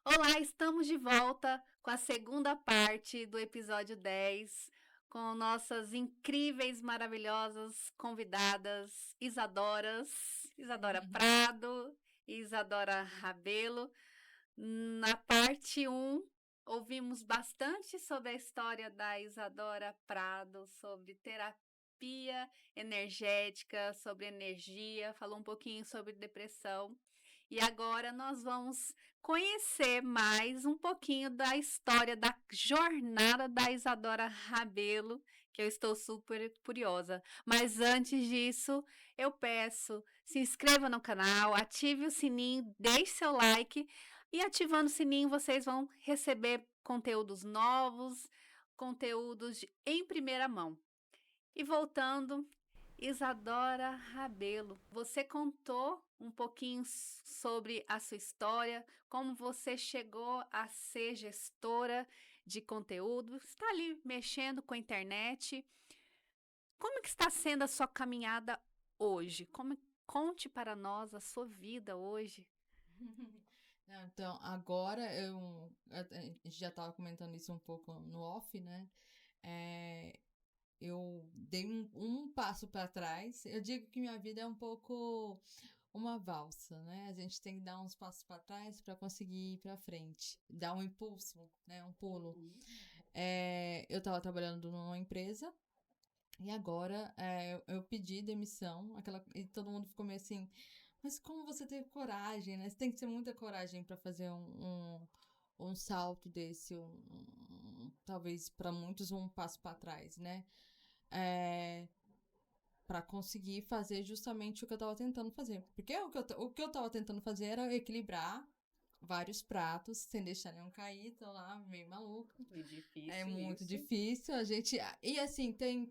Olá, estamos de volta com a segunda parte do episódio 10, com nossas incríveis, maravilhosas convidadas Isadora Prado e Isadora Rabelo. Na parte um, ouvimos bastante sobre a história da Isadora Prado, sobre terapia energética, sobre energia, falou um pouquinho sobre depressão. E agora nós vamos conhecer mais um pouquinho da história, da jornada da Isadora Rabelo, que eu estou super curiosa. Mas antes disso, eu peço, se inscreva no canal, ative o sininho, deixe seu like e ativando o sininho vocês vão receber conteúdos novos, em primeira mão. E voltando, Isadora Rabelo, você contou um pouquinho sobre a sua história, como você chegou a ser gestora de conteúdo, está ali mexendo com a internet. Como que está sendo a sua caminhada hoje? Conte para nós a sua vida hoje. Não, então, agora a gente já estava comentando isso um pouco no off, né? É, eu dei um passo para trás. Eu digo que minha vida é um pouco uma valsa, né? A gente tem que dar uns passos para trás para conseguir ir para frente, dar um impulso, né? Um pulo. Eu estava trabalhando numa empresa. E agora eu pedi demissão, e todo mundo ficou meio assim, mas como você teve coragem, né? Você tem que ter muita coragem para fazer um salto desse, talvez para muitos um passo para trás, né? Para conseguir fazer justamente o que eu estava tentando fazer. Porque o que eu estava tentando fazer era equilibrar vários pratos sem deixar nenhum cair, tô lá meio maluca. E É difícil muito isso. difícil, a gente. E assim, tem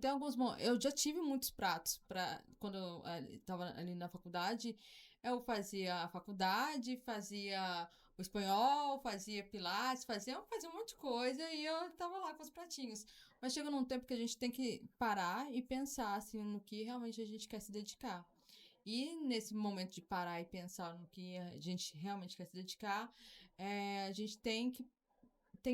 alguns. Eu já tive muitos pratos para quando eu estava ali na faculdade. Eu fazia a faculdade, fazia o espanhol, fazia pilates, fazia um monte de coisa e eu tava lá com os pratinhos. Mas chega num tempo que a gente tem que parar e pensar assim, no que realmente a gente quer se dedicar. E nesse momento de parar e pensar no que a gente realmente quer se dedicar, a gente tem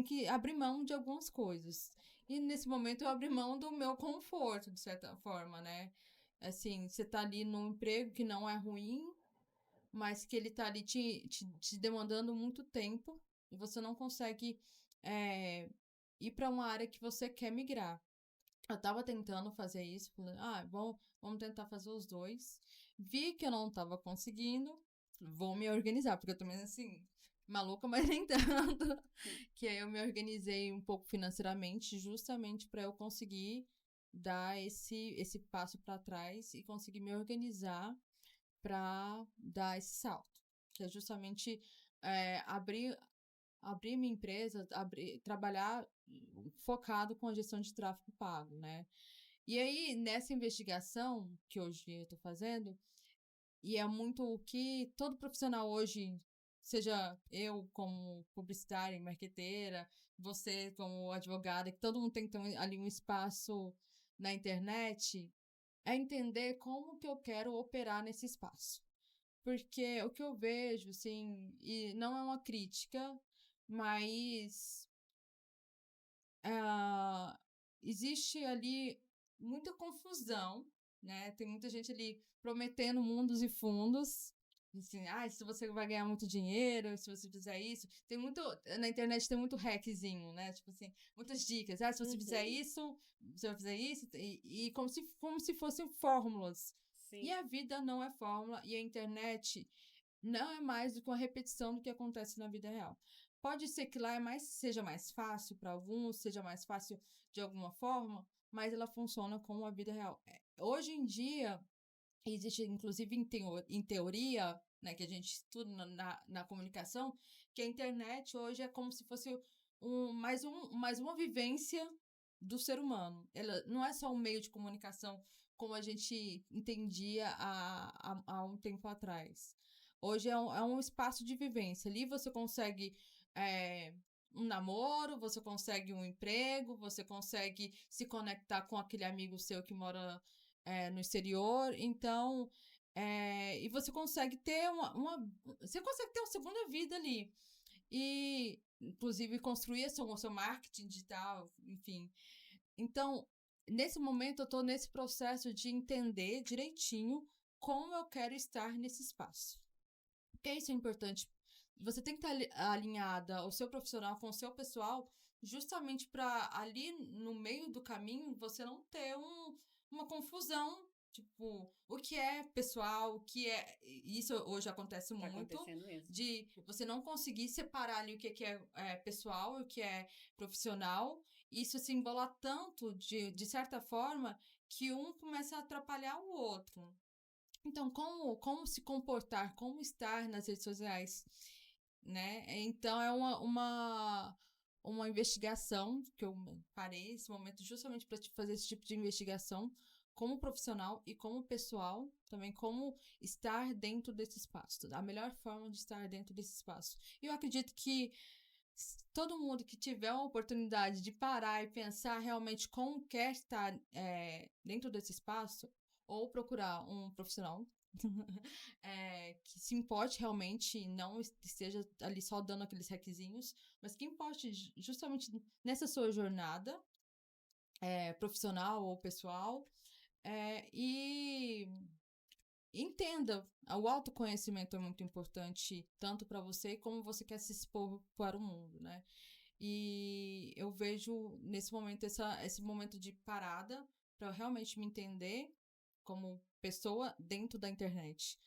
que abrir mão de algumas coisas. E nesse momento eu abri mão do meu conforto, de certa forma, né? Assim, você tá ali num emprego que não é ruim, mas que ele tá ali te demandando muito tempo e você não consegue é, ir para uma área que você quer migrar. Eu tava tentando fazer isso, falei, bom, vamos tentar fazer os dois. Vi que eu não tava conseguindo, vou me organizar, porque eu também, assim, maluca, mas nem tanto. Que aí eu me organizei um pouco financeiramente, justamente para eu conseguir dar esse passo para trás e conseguir me organizar para dar esse salto. Que é justamente abrir minha empresa, trabalhar focado com a gestão de tráfego pago, né? E aí, nessa investigação que hoje eu estou fazendo, e é muito o que todo profissional hoje, seja eu como publicitária e marqueteira, você como advogada, que todo mundo tem que ter ali um espaço na internet, é entender como que eu quero operar nesse espaço. Porque o que eu vejo, assim, e não é uma crítica, mas ah, existe ali muita confusão, né? Tem muita gente ali prometendo mundos e fundos. Assim, se você vai ganhar muito dinheiro, se você fizer isso. Tem muito. Na internet tem muito hackzinho, né? Tipo assim, muitas dicas. Se você fizer Uhum. isso, você vai fazer isso. E como se fossem fórmulas. E Sim. a vida não é fórmula. E a internet não é mais do que uma repetição do que acontece na vida real. Pode ser que lá seja mais fácil para alguns, seja mais fácil de alguma forma, mas ela funciona como a vida real. Hoje em dia, existe inclusive em teoria, né, que a gente estuda na comunicação, que a internet hoje é como se fosse mais uma vivência do ser humano. Ela não é só um meio de comunicação como a gente entendia há um tempo atrás. Hoje é um espaço de vivência. Ali você consegue é, um namoro, você consegue um emprego, você consegue se conectar com aquele amigo seu que mora no exterior. Então, e você consegue ter você consegue ter uma segunda vida ali. e, inclusive, construir o seu marketing digital, enfim. Então, nesse momento, eu estou nesse processo de entender direitinho como eu quero estar nesse espaço. Porque isso é importante. Você tem que estar alinhada o seu profissional com o seu pessoal, justamente para ali no meio do caminho você não ter uma confusão. Tipo, o que é pessoal, o que é. Isso hoje acontece Tá muito, acontecendo mesmo. de você não conseguir separar ali o que é pessoal e o que é profissional. Isso se embola tanto, de certa forma, que um começa a atrapalhar o outro. Então, como se comportar, como estar nas redes sociais, né? Então, é uma investigação que eu parei esse momento justamente para fazer esse tipo de investigação como profissional e como pessoal, também como estar dentro desse espaço, a melhor forma de estar dentro desse espaço. E eu acredito que todo mundo que tiver a oportunidade de parar e pensar realmente como quer estar dentro desse espaço, ou procurar um profissional que se importe realmente, não esteja ali só dando aqueles requisinhos, mas que importe justamente nessa sua jornada profissional ou pessoal, e entenda, o autoconhecimento é muito importante, tanto para você como você quer se expor para o mundo, né? E eu vejo nesse momento esse momento de parada para eu realmente me entender como pessoa dentro da internet.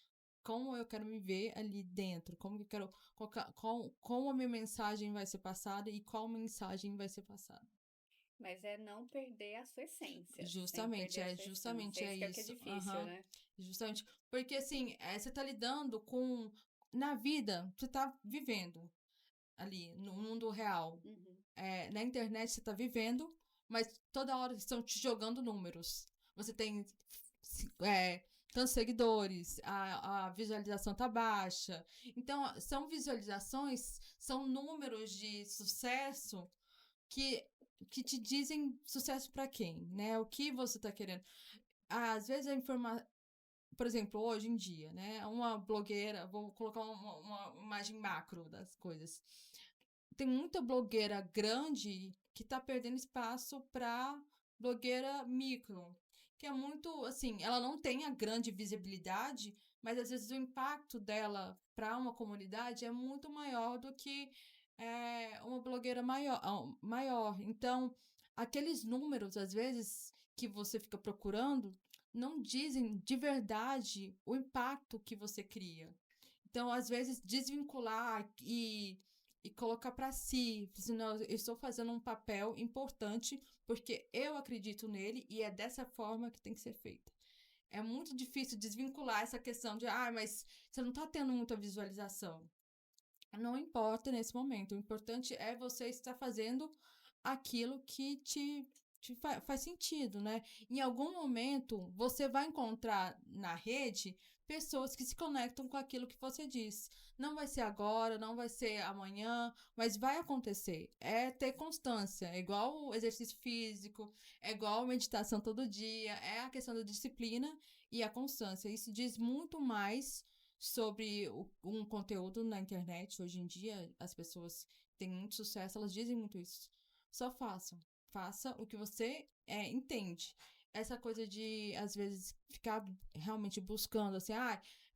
Como eu quero me ver ali dentro, como eu quero colocar, como a minha mensagem vai ser passada e qual mensagem vai ser passada. Mas é não perder a sua essência. Sem Justamente, perder a sua essência. justamente É é isso que é o que é isso. difícil, né? Justamente. Porque assim, você tá lidando com. Na vida, você tá vivendo ali, no mundo real. Uhum. Na internet você tá vivendo, mas toda hora estão te jogando números. Você tem tantos seguidores, a visualização tá baixa. Então, são visualizações, são números de sucesso que, que te dizem sucesso para quem, né? O que você tá querendo. Às vezes a informação. Por exemplo, hoje em dia, né? Uma blogueira, vou colocar uma imagem macro das coisas. Tem muita blogueira grande que tá perdendo espaço para blogueira micro, que é muito assim, ela não tem a grande visibilidade, mas às vezes o impacto dela para uma comunidade é muito maior do que uma blogueira maior. Então, aqueles números, às vezes, que você fica procurando, não dizem de verdade o impacto que você cria. Então, às vezes, desvincular e colocar para si, senão eu estou fazendo um papel importante porque eu acredito nele e é dessa forma que tem que ser feita. É muito difícil desvincular essa questão de, mas você não está tendo muita visualização. Não importa nesse momento, o importante é você estar fazendo aquilo que faz sentido, né? Em algum momento, você vai encontrar na rede pessoas que se conectam com aquilo que você diz. Não vai ser agora, não vai ser amanhã, mas vai acontecer. É ter constância, é igual o exercício físico, é igual meditação todo dia, é a questão da disciplina e a constância. Isso diz muito mais sobre um conteúdo na internet. Hoje em dia, as pessoas têm muito sucesso, elas dizem muito isso. Só façam. Faça o que você entende. Essa coisa de, às vezes, ficar realmente buscando, assim,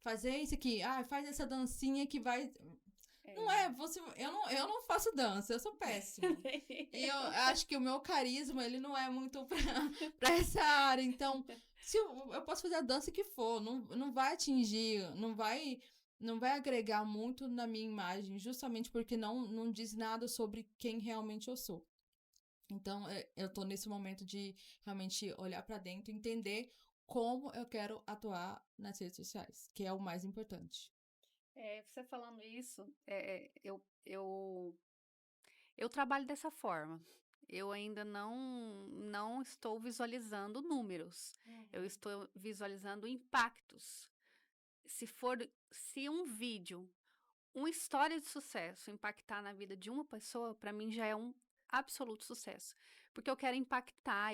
fazer isso aqui, faz essa dancinha que vai... Não é, eu não faço dança, eu sou péssima. E eu acho que o meu carisma, ele não é muito pra essa área. Então, se eu posso fazer a dança que for, não vai atingir, não vai agregar muito na minha imagem, justamente porque não diz nada sobre quem realmente eu sou. Então, eu tô nesse momento de realmente olhar pra dentro e entender como eu quero atuar nas redes sociais, que é o mais importante. Você falando isso, eu trabalho dessa forma. Eu ainda não estou visualizando números. Eu estou visualizando impactos. Se um vídeo, uma história de sucesso impactar na vida de uma pessoa, para mim já é um absoluto sucesso. Porque eu quero impactar,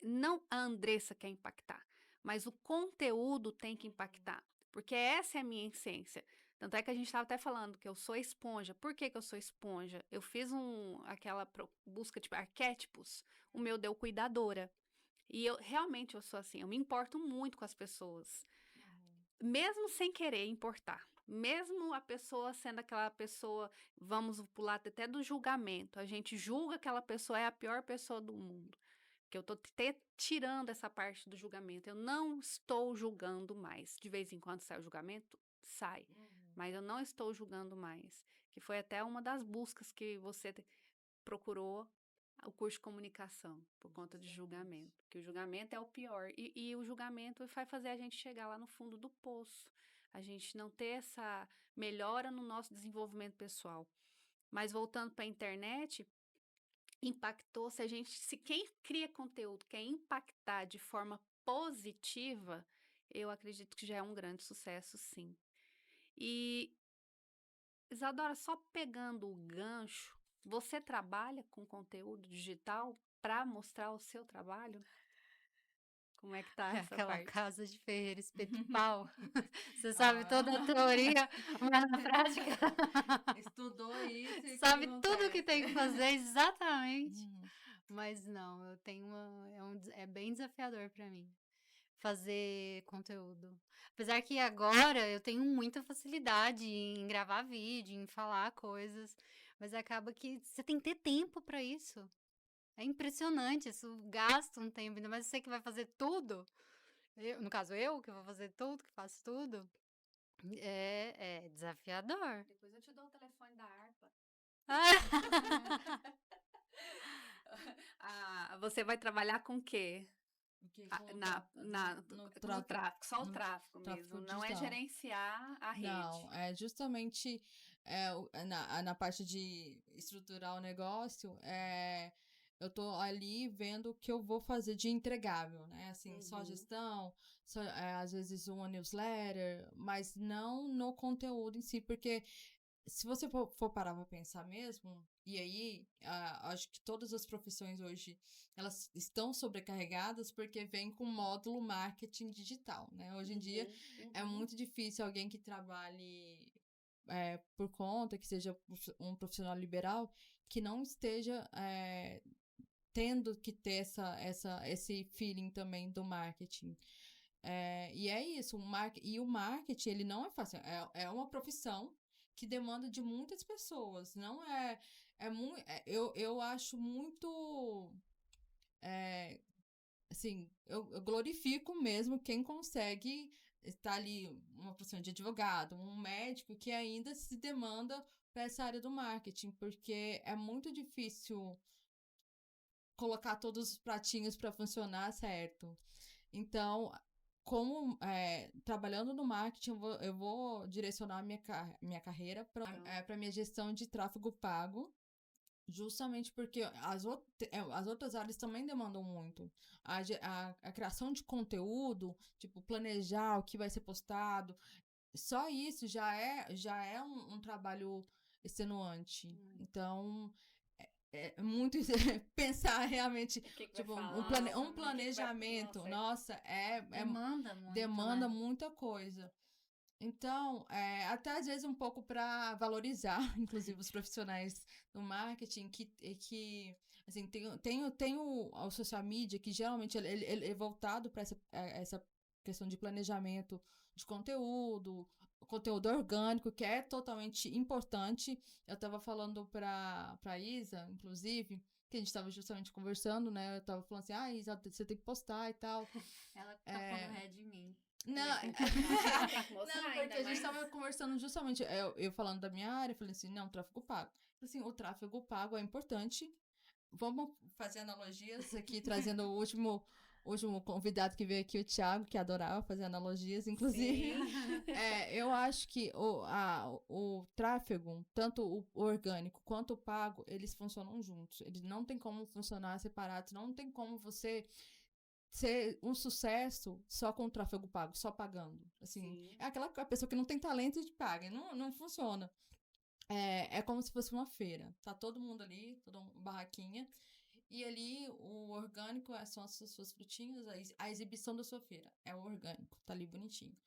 não a Andressa quer impactar, mas o conteúdo tem que impactar. Porque essa é a minha essência. Tanto é que a gente estava até falando que eu sou esponja. Por que que eu sou esponja? Eu fiz aquela busca de arquétipos. O meu deu cuidadora. E realmente eu sou assim, eu me importo muito com as pessoas. Mesmo sem querer importar. Mesmo a pessoa sendo aquela pessoa, vamos pular até do julgamento. A gente julga que aquela pessoa é a pior pessoa do mundo. Que eu tô tirando essa parte do julgamento. Eu não estou julgando mais. De vez em quando sai o julgamento, sai. Mas eu não estou julgando mais. Que foi até uma das buscas que você procurou o curso de comunicação, por conta de julgamento. Que o julgamento é o pior. E o julgamento vai fazer a gente chegar lá no fundo do poço. A gente não ter essa melhora no nosso desenvolvimento pessoal. Mas voltando para a internet, impactou, se quem cria conteúdo quer impactar de forma positiva, eu acredito que já é um grande sucesso, sim. E, Isadora, só pegando o gancho, você trabalha com conteúdo digital para mostrar o seu trabalho? Como é que tá É essa aquela parte? casa de ferreiro, espeto e pau. Você sabe toda a teoria, mas na prática Estudou isso e o que sabe tudo o que acontece? tem que fazer exatamente. Mas não, eu tenho é bem desafiador para mim fazer conteúdo. Apesar que agora eu tenho muita facilidade em gravar vídeo, em falar coisas, mas acaba que você tem que ter tempo para isso. É impressionante, isso gasta um tempo, ainda mais você que vai fazer tudo. No caso, eu que vou fazer tudo, que faço tudo, é desafiador. Depois eu te dou o telefone da harpa. Você vai trabalhar com o quê? No tráfego, só o tráfego mesmo. Não é gerenciar a rede. Não, é justamente na parte de estruturar o negócio, eu tô ali vendo o que eu vou fazer de entregável, né? Assim, só gestão, às vezes uma newsletter, mas não no conteúdo em si, porque se você for parar pra pensar mesmo, e aí, acho que todas as profissões hoje, elas estão sobrecarregadas porque vem com módulo marketing digital, né? Hoje em dia, é muito difícil alguém que trabalhe por conta, que seja um profissional liberal, que não esteja tendo que ter esse feeling também do marketing. E é isso, o marketing, ele não é fácil, é uma profissão que demanda de muitas pessoas, não eu acho muito, assim, eu glorifico mesmo quem consegue estar ali, uma profissão de advogado, um médico que ainda se demanda para essa área do marketing, porque é muito difícil colocar todos os pratinhos para funcionar certo. Então, como trabalhando no marketing, eu vou direcionar minha carreira para minha gestão de tráfego pago, justamente porque as outras áreas também demandam muito. A criação de conteúdo, tipo, planejar o que vai ser postado, só isso já é um trabalho extenuante. Então, é muito pensar realmente, tipo, um planejamento, nossa, demanda muita coisa. Então, até às vezes um pouco para valorizar, inclusive, os profissionais do marketing, que assim, tem o social media, que geralmente ele é voltado para essa questão de planejamento de conteúdo orgânico, que é totalmente importante. Eu estava falando para Isa, inclusive, que a gente estava justamente conversando, né? Eu estava falando assim, Isa, você tem que postar e tal. Ela tá falando de mim. Não, não, porque a gente estava conversando justamente, eu falando da minha área, falei assim, não, tráfego pago. Assim, o tráfego pago é importante. Vamos fazer analogias aqui, trazendo o último convidado que veio aqui, o Thiago, que adorava fazer analogias, inclusive. Eu acho que o tráfego, tanto o orgânico quanto o pago, eles funcionam juntos. Eles não tem como funcionar separados, não tem como você ser um sucesso só com o tráfego pago, só pagando. Assim, é aquela pessoa que não tem talento e paga, não funciona. É como se fosse uma feira. Tá todo mundo ali, toda uma barraquinha. E ali o orgânico são as suas frutinhas, a exibição da sua feira. É o orgânico, tá ali bonitinho.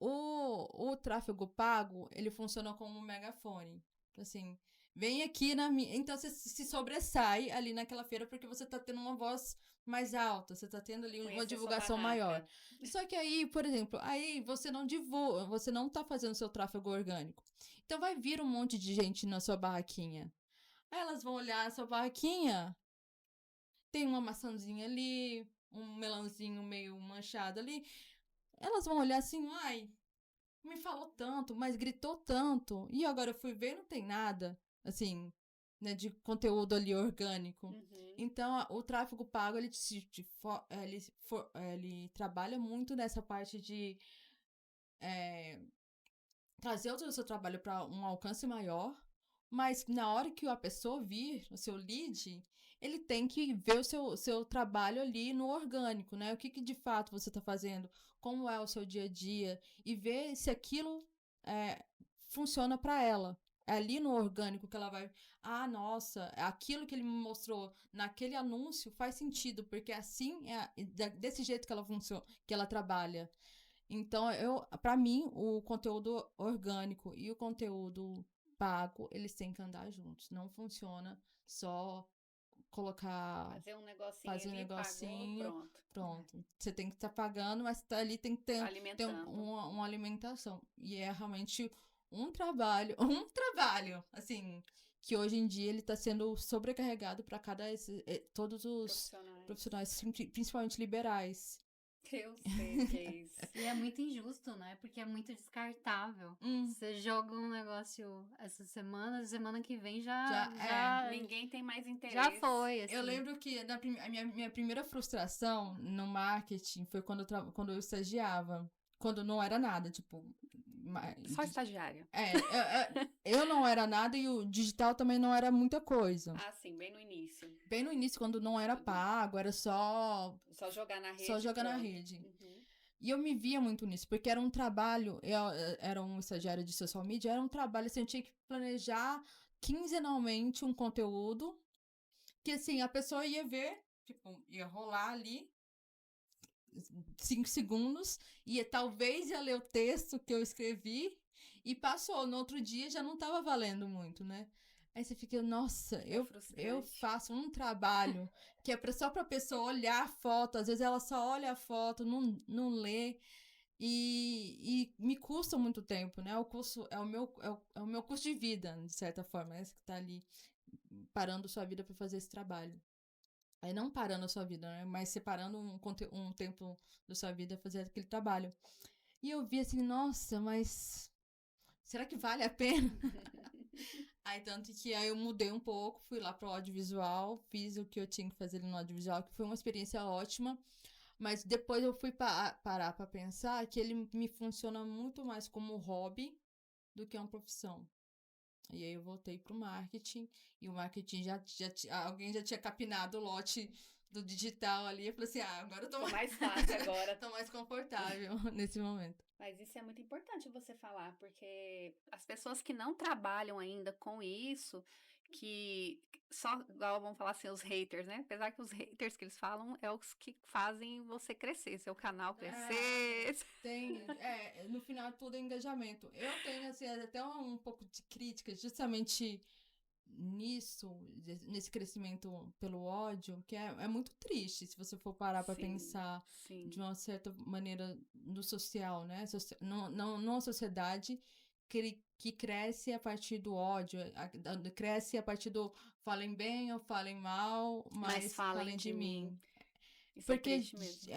O tráfego pago, ele funciona como um megafone. Assim, vem aqui na minha... Então, você se sobressai ali naquela feira porque você tá tendo uma voz mais alta, você tá tendo ali uma Conhecer sua divulgação barraca. maior. Só que aí, por exemplo, aí você não divulga, você não tá fazendo seu tráfego orgânico. Então, vai vir um monte de gente na sua barraquinha. Aí elas vão olhar a sua barraquinha, tem uma maçãzinha ali, um melãozinho meio manchado ali. Elas vão olhar assim, ai, me falou tanto, mas gritou tanto. E agora eu fui ver, não tem nada, assim, né, de conteúdo ali orgânico. Uhum. Então, o tráfego pago, ele trabalha muito nessa parte de trazer o seu trabalho para um alcance maior, mas na hora que a pessoa vir, o seu lead, ele tem que ver o seu trabalho ali no orgânico, né? O que de fato você está fazendo, como é o seu dia a dia, e ver se aquilo funciona para ela. É ali no orgânico que ela vai... Ah, nossa, aquilo que ele me mostrou naquele anúncio faz sentido, porque assim, desse jeito que ela funciona, que ela trabalha. Então, para mim, o conteúdo orgânico e o conteúdo pago, eles têm que andar juntos. Não funciona só colocar... Fazer um negocinho Fazer um ali, negocinho, pagou, pronto. pronto. Você tem que estar pagando, mas ali tem que ter Alimentando. uma alimentação. E é realmente um trabalho, assim, que hoje em dia ele está sendo sobrecarregado para todos os profissionais, principalmente liberais. Eu sei que é isso. E é muito injusto, né? Porque é muito descartável. Você joga um negócio essa semana que vem já Ninguém tem mais interesse. já foi, assim. Eu lembro que a minha primeira frustração no marketing foi quando eu estagiava. Quando não era nada, tipo... Só estagiária. Eu não era nada e o digital também não era muita coisa. Ah, sim, bem no início. Bem no início, quando não era pago, era só jogar na rede. Só jogar na rede. Uhum. E eu me via muito nisso, porque era um trabalho, eu era um estagiário de social media, era um trabalho, assim, eu tinha que planejar quinzenalmente um conteúdo, que assim, a pessoa ia ver, tipo, ia rolar ali, 5 segundos, e talvez ia ler o texto que eu escrevi, e passou, no outro dia já não tava valendo muito, né? Aí você fica, nossa, eu faço um trabalho que é só pra pessoa olhar a foto, às vezes ela só olha a foto, não lê, e me custa muito tempo, né? O curso é o meu custo de vida, de certa forma, né? Você que tá ali parando sua vida pra fazer esse trabalho. Aí não parando a sua vida, né? Mas separando um tempo da sua vida pra fazer aquele trabalho. E eu vi assim, nossa, mas será que vale a pena? Aí, tanto que aí eu mudei um pouco, fui lá pro audiovisual, fiz o que eu tinha que fazer no audiovisual, que foi uma experiência ótima, mas depois eu fui parar pra pensar que ele me funciona muito mais como hobby do que uma profissão. E aí eu voltei pro marketing, e o marketing alguém já tinha capinado o lote do digital ali, eu falei assim, agora eu tô mais fácil agora. Tô mais confortável nesse momento. Mas isso é muito importante você falar, porque as pessoas que não trabalham ainda com isso, que só, igual vamos falar assim, os haters, né? Apesar que os haters que eles falam é os que fazem você crescer, seu canal crescer. No final tudo é engajamento. Eu tenho, assim, até um pouco de crítica, justamente nisso, nesse crescimento pelo ódio, que é muito triste, se você for parar pra pensar de uma certa maneira no social, né? Numa sociedade que cresce a partir do ódio, cresce a partir do falem bem ou falem mal, mas falem de mim. Isso porque é triste mesmo.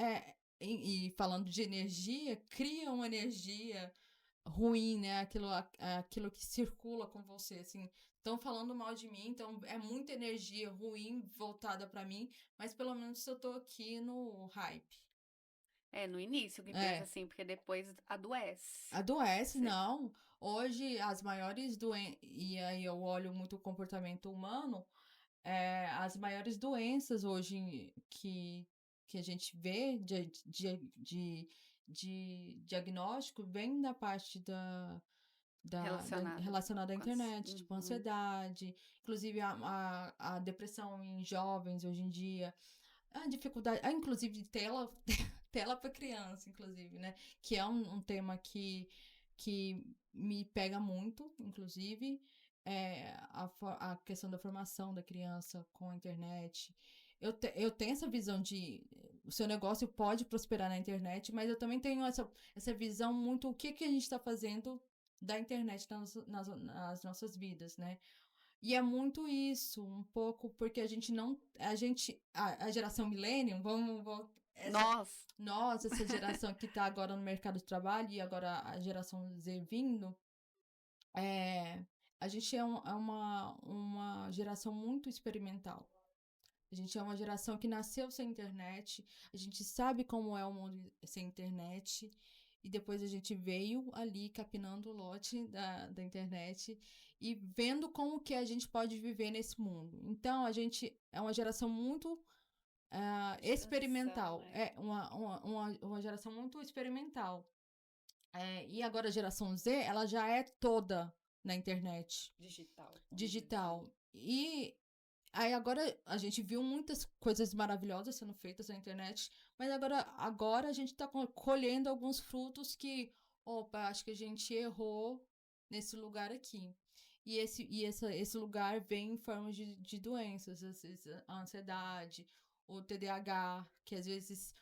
E falando de energia, cria uma energia ruim, né? Aquilo que circula com você, assim. Estão falando mal de mim, então é muita energia ruim voltada pra mim, mas pelo menos eu tô aqui no hype. No início que pensa assim, porque depois adoece. Adoece, não. Hoje, as maiores doenças, e aí eu olho muito o comportamento humano, as maiores doenças hoje que a gente vê de diagnóstico vem da parte relacionada à internet, tipo ansiedade, inclusive a depressão em jovens hoje em dia, a dificuldade, inclusive tela para criança, inclusive, né? Que é um tema que me pega muito, inclusive, a questão da formação da criança com a internet. Eu tenho essa visão de o seu negócio pode prosperar na internet, mas eu também tenho essa visão muito o que a gente está fazendo da internet nas nossas vidas, né? E é muito isso, um pouco, porque a geração millennium, essa geração que está agora no mercado de trabalho e agora a geração Z vindo, a gente é uma geração muito experimental. A gente é uma geração que nasceu sem internet, a gente sabe como é o mundo sem internet, e depois a gente veio ali capinando o lote da internet e vendo como que a gente pode viver nesse mundo. Então, a gente é uma geração muito experimental. Né? É uma geração muito experimental. E agora a geração Z, ela já é toda na internet. Digital. E aí agora a gente viu muitas coisas maravilhosas sendo feitas na internet, mas agora a gente está colhendo alguns frutos que, opa, acho que a gente errou nesse lugar aqui. E esse lugar vem em forma de doenças, às vezes a ansiedade, o TDAH, que às vezes,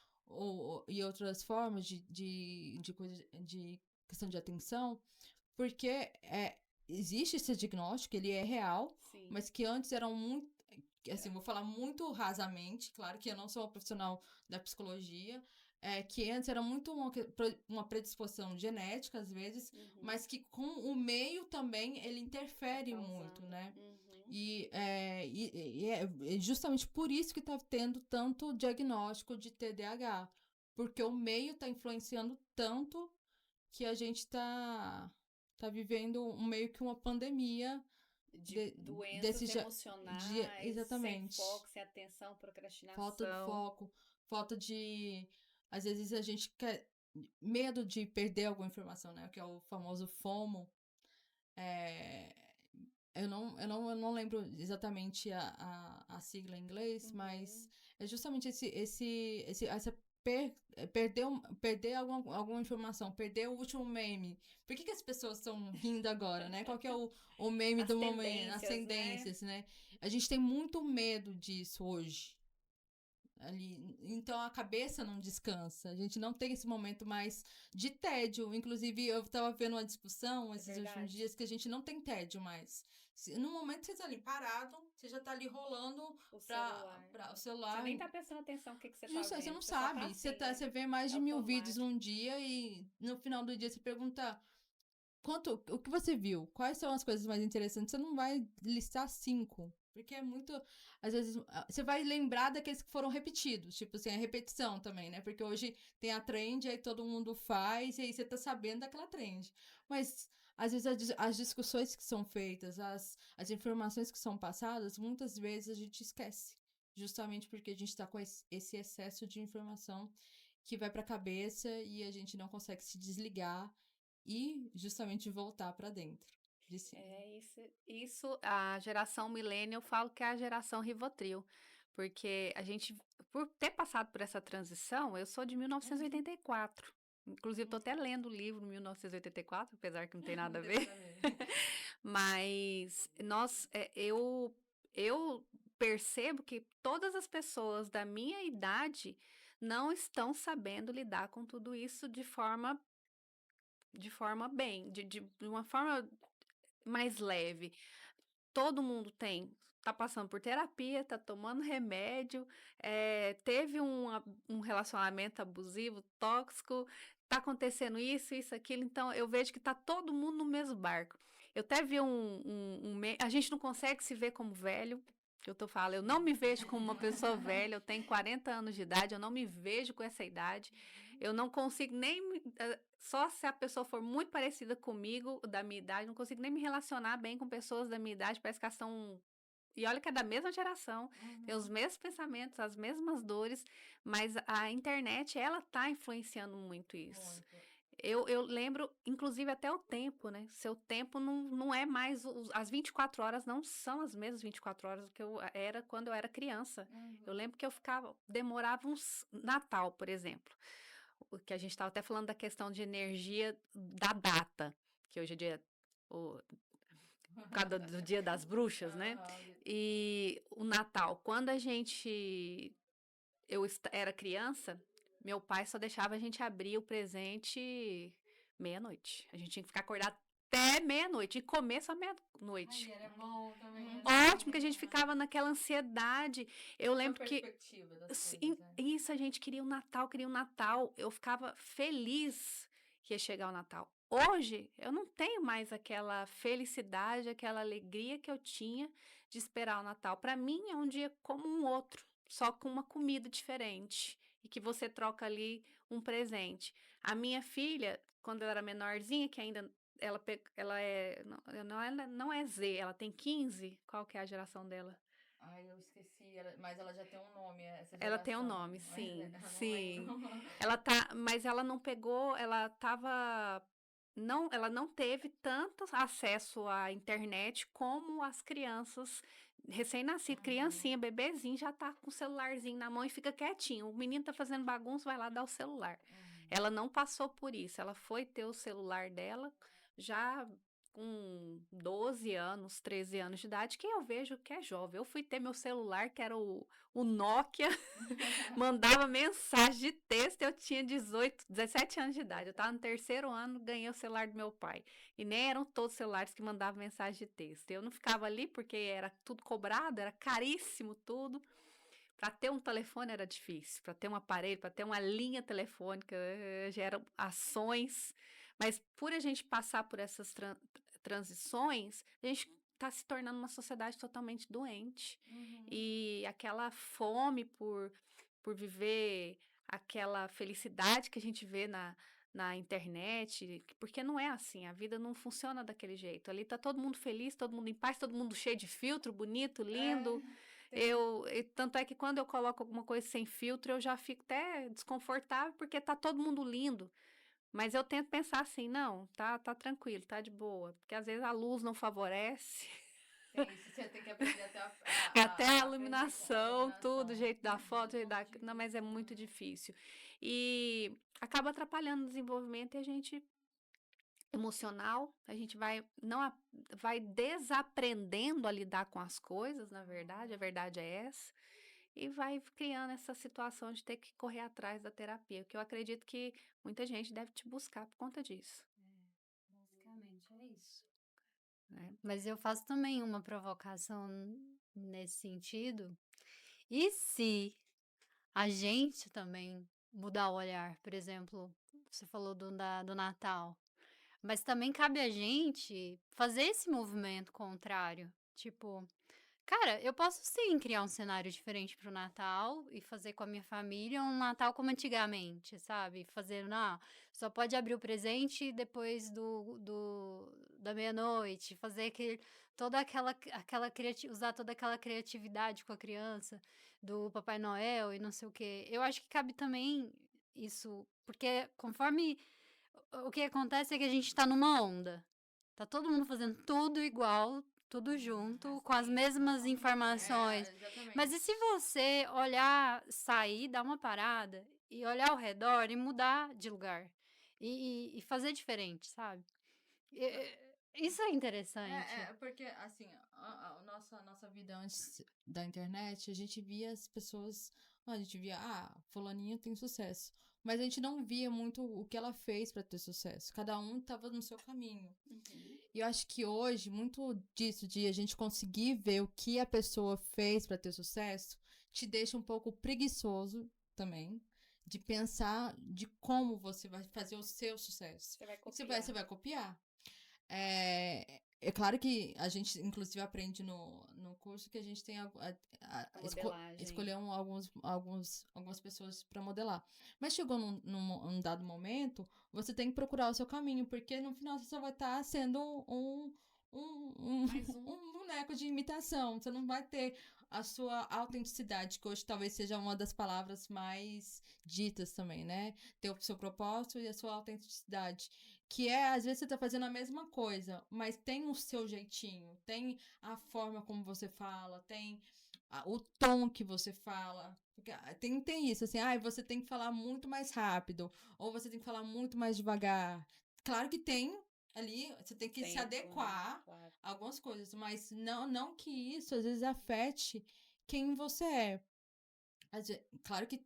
e outras formas de questão de atenção, porque existe esse diagnóstico, ele é real, Sim. mas que antes eram muito, assim, vou falar muito rasamente, claro que eu não sou uma profissional da psicologia, que antes era muito uma predisposição genética, às vezes, mas que com o meio também ele interfere muito, né? E é justamente por isso que está tendo tanto diagnóstico de TDAH, porque o meio está influenciando tanto que a gente está vivendo meio que uma pandemia de doenças emocionais, exatamente. sem foco, sem atenção, procrastinação. Falta de foco, falta de... Às vezes a gente quer... Medo de perder alguma informação, né? Que é o famoso FOMO. Eu não lembro exatamente a sigla em inglês, mas é justamente essa perder alguma informação, perder o último meme. Por que as pessoas estão rindo agora, né? Qual que é o meme do momento? As tendências, né? A gente tem muito medo disso hoje. Ali. Então a cabeça não descansa. A gente não tem esse momento mais de tédio. Inclusive, eu estava vendo uma discussão esses últimos dias que a gente não tem tédio mais. No momento que você está ali parado, você já está ali rolando o celular. Você nem está prestando atenção no que você está vendo. Você não sabe. Você vê mais de 1000 vídeos num dia e no final do dia você pergunta o que você viu? Quais são as coisas mais interessantes? Você não vai listar 5. Porque é muito... Às vezes, você vai lembrar daqueles que foram repetidos. Tipo assim, a repetição também, né? Porque hoje tem a trend, aí todo mundo faz, e aí você tá sabendo daquela trend. Mas, às vezes, as discussões que são feitas, as informações que são passadas, muitas vezes a gente esquece. Justamente porque a gente tá com esse excesso de informação que vai pra cabeça e a gente não consegue se desligar e justamente voltar pra dentro. Isso, a geração millennial, eu falo que é a geração Rivotril, porque a gente, por ter passado por essa transição, eu sou de 1984, inclusive estou até lendo o livro 1984, apesar que não tem nada a ver, mas eu percebo que todas as pessoas da minha idade não estão sabendo lidar com tudo isso de forma bem, de uma forma mais leve. Todo mundo tá passando por terapia, tá tomando remédio, teve um relacionamento abusivo, tóxico, tá acontecendo isso, aquilo, então eu vejo que tá todo mundo no mesmo barco. Eu até vi a gente não consegue se ver como velho, eu não me vejo como uma pessoa velha, eu tenho 40 anos de idade, eu não me vejo com essa idade, eu não consigo nem... Só se a pessoa for muito parecida comigo, da minha idade, não consigo nem me relacionar bem com pessoas da minha idade, parece que elas são... E olha que é da mesma geração, tem os mesmos pensamentos, as mesmas dores, mas a internet, ela tá influenciando muito isso. Eu lembro, inclusive, até o tempo, né? Seu tempo não é mais. As 24 horas não são as mesmas 24 horas que eu era quando eu era criança. Eu lembro que demorava uns. Natal, por exemplo. O que a gente estava até falando da questão de energia da data, que hoje é dia. Por causa do Dia das Bruxas, né? E o Natal, quando era criança, meu pai só deixava a gente abrir o presente meia-noite. A gente tinha que ficar acordado até meia-noite e comer só meia-noite. Ai, era bom também. Ótimo que a gente ficava naquela ansiedade. Eu lembro que Perspectiva das sim, coisas, né? isso, a gente queria um Natal, queria um Natal. Eu ficava feliz que ia chegar o Natal. Hoje, eu não tenho mais aquela felicidade, aquela alegria que eu tinha de esperar o Natal. Para mim, é um dia como um outro, só com uma comida diferente e que você troca ali um presente. A minha filha, quando ela era menorzinha, que ainda ela é não é Z, ela tem 15. Qual que é a geração dela? Ai, eu esqueci, mas ela já tem um nome, essa Ela tem um geração. nome, Mas sim, eu não sim. lembro. Mas ela não pegou, ela não teve tanto acesso à internet como as crianças recém-nascidas, criancinha, bebezinho, já tá com o celularzinho na mão e fica quietinho. O menino tá fazendo bagunça, vai lá dar o celular. Ela não passou por isso, ela foi ter o celular dela já com 12 anos, 13 anos de idade, que eu vejo que é jovem. Eu fui ter meu celular, que era o Nokia, mandava mensagem de texto, eu tinha 17 anos de idade. Eu estava no terceiro ano, ganhei o celular do meu pai. E nem eram todos os celulares que mandavam mensagem de texto. Eu não ficava ali porque era tudo cobrado, era caríssimo tudo. Para ter um telefone era difícil, para ter um aparelho, para ter uma linha telefônica, já eram ações. Mas por a gente passar por essas transições, a gente está se tornando uma sociedade totalmente doente. E aquela fome por viver aquela felicidade que a gente vê na internet, porque não é assim, a vida não funciona daquele jeito. Ali tá todo mundo feliz, todo mundo em paz, todo mundo cheio de filtro, bonito, lindo. Tanto é que quando eu coloco alguma coisa sem filtro, eu já fico até desconfortável, porque tá todo mundo lindo. Mas eu tento pensar assim, não, tá tranquilo, tá de boa. Porque às vezes a luz não favorece. Tem isso, você tem que aprender até Até a aprender com a iluminação, tudo, o iluminação. jeito da foto, o jeito Muito não, mas é difícil, muito difícil. E acaba atrapalhando o desenvolvimento e a gente emocional, a gente vai não a- vai desaprendendo a lidar com as coisas, na verdade, a verdade é essa, e vai criando essa situação de ter que correr atrás da terapia, que eu acredito que muita gente deve te buscar por conta disso, Basicamente é isso. né? Mas eu faço também uma provocação nesse sentido. E se a gente também mudar o olhar? Por exemplo, você falou do Natal. Mas também cabe a gente fazer esse movimento contrário. Tipo, cara, eu posso sim criar um cenário diferente pro Natal e fazer com a minha família um Natal como antigamente, sabe? Fazer, não, só pode abrir o presente depois da meia-noite, fazer usar toda aquela criatividade com a criança, do Papai Noel e não sei o quê. Eu acho que cabe também isso, porque conforme o que acontece é que a gente tá numa onda. Tá todo mundo fazendo tudo igual, tudo junto, com as mesmas informações. Exatamente. Mas e se você olhar, sair, dar uma parada e olhar ao redor e mudar de lugar? E fazer diferente, sabe? Isso é interessante. Porque, assim, a nossa vida antes da internet, a gente via as pessoas, a gente via, fulaninha tem sucesso. Mas a gente não via muito o que ela fez pra ter sucesso. Cada um tava no seu caminho. E eu acho que hoje, muito disso, de a gente conseguir ver o que a pessoa fez pra ter sucesso, te deixa um pouco preguiçoso também, de pensar de como você vai fazer o seu sucesso. Você vai copiar. É claro que a gente, inclusive, aprende no curso que a gente tem escolher algumas pessoas para modelar. Mas chegou num dado momento, você tem que procurar o seu caminho, porque no final você só vai estar sendo um boneco de imitação. Você não vai ter a sua autenticidade, que hoje talvez seja uma das palavras mais ditas também, né? Ter o seu propósito e a sua autenticidade. Que às vezes você tá fazendo a mesma coisa, mas tem o seu jeitinho, tem a forma como você fala, tem o tom que você fala. Porque tem isso, assim, você tem que falar muito mais rápido, ou você tem que falar muito mais devagar. Claro que tem ali, você tem que se adequar a algumas coisas, mas não que isso às vezes afete quem você é. Claro que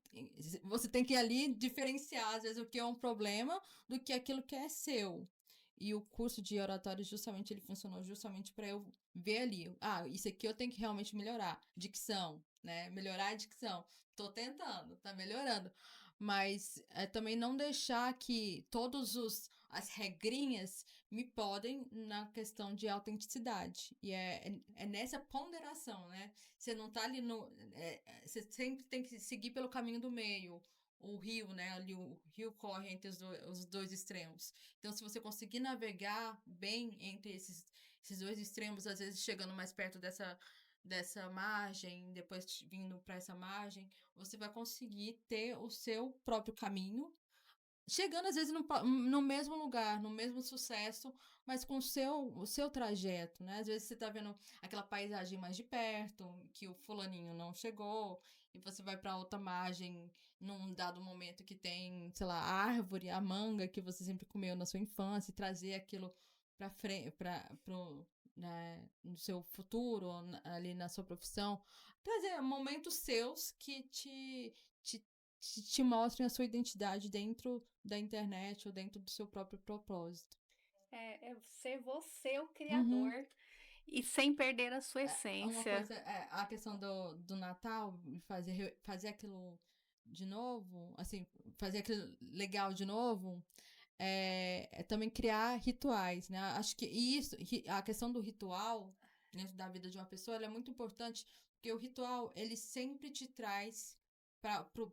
você tem que ali diferenciar, às vezes, o que é um problema do que aquilo que é seu. E o curso de oratório, justamente, ele funcionou justamente para eu ver ali. Isso aqui eu tenho que realmente melhorar. Dicção, né? Melhorar a dicção. Tô tentando, tá melhorando. Mas também não deixar que as regrinhas me podem na questão de autenticidade. E é nessa ponderação, né? Você não tá ali você sempre tem que seguir pelo caminho do meio. O rio, né? Ali o rio corre entre os dois extremos. Então, se você conseguir navegar bem entre esses dois extremos, às vezes chegando mais perto dessa margem, depois vindo para essa margem, você vai conseguir ter o seu próprio caminho, chegando às vezes no mesmo lugar, no mesmo sucesso, mas com o seu trajeto, né? Às vezes você tá vendo aquela paisagem mais de perto, que o fulaninho não chegou, e você vai para outra margem num dado momento que tem, sei lá, a árvore, a manga que você sempre comeu na sua infância, e trazer aquilo para frente, né, no seu futuro, ali na sua profissão, trazer momentos seus que te mostrem a sua identidade dentro da internet ou dentro do seu próprio propósito. É ser você o criador e sem perder a sua essência. Uma coisa, a questão do Natal, fazer aquilo de novo, assim, fazer aquilo legal de novo, é também criar rituais, né? Acho que a questão do ritual dentro da vida de uma pessoa, ela é muito importante, porque o ritual, ele sempre te traz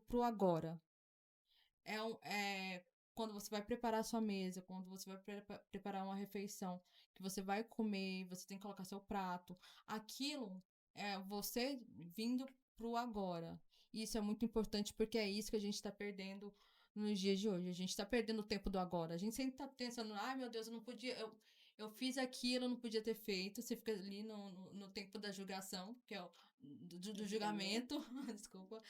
pro agora. Quando você vai preparar a sua mesa, quando você vai preparar uma refeição, que você vai comer, você tem que colocar seu prato. Aquilo é você vindo pro agora. E isso é muito importante porque é isso que a gente está perdendo nos dias de hoje. A gente está perdendo o tempo do agora. A gente sempre está pensando, meu Deus, eu não podia... Eu fiz aquilo, eu não podia ter feito. Você fica ali no tempo da julgação, que é do julgamento, desculpa,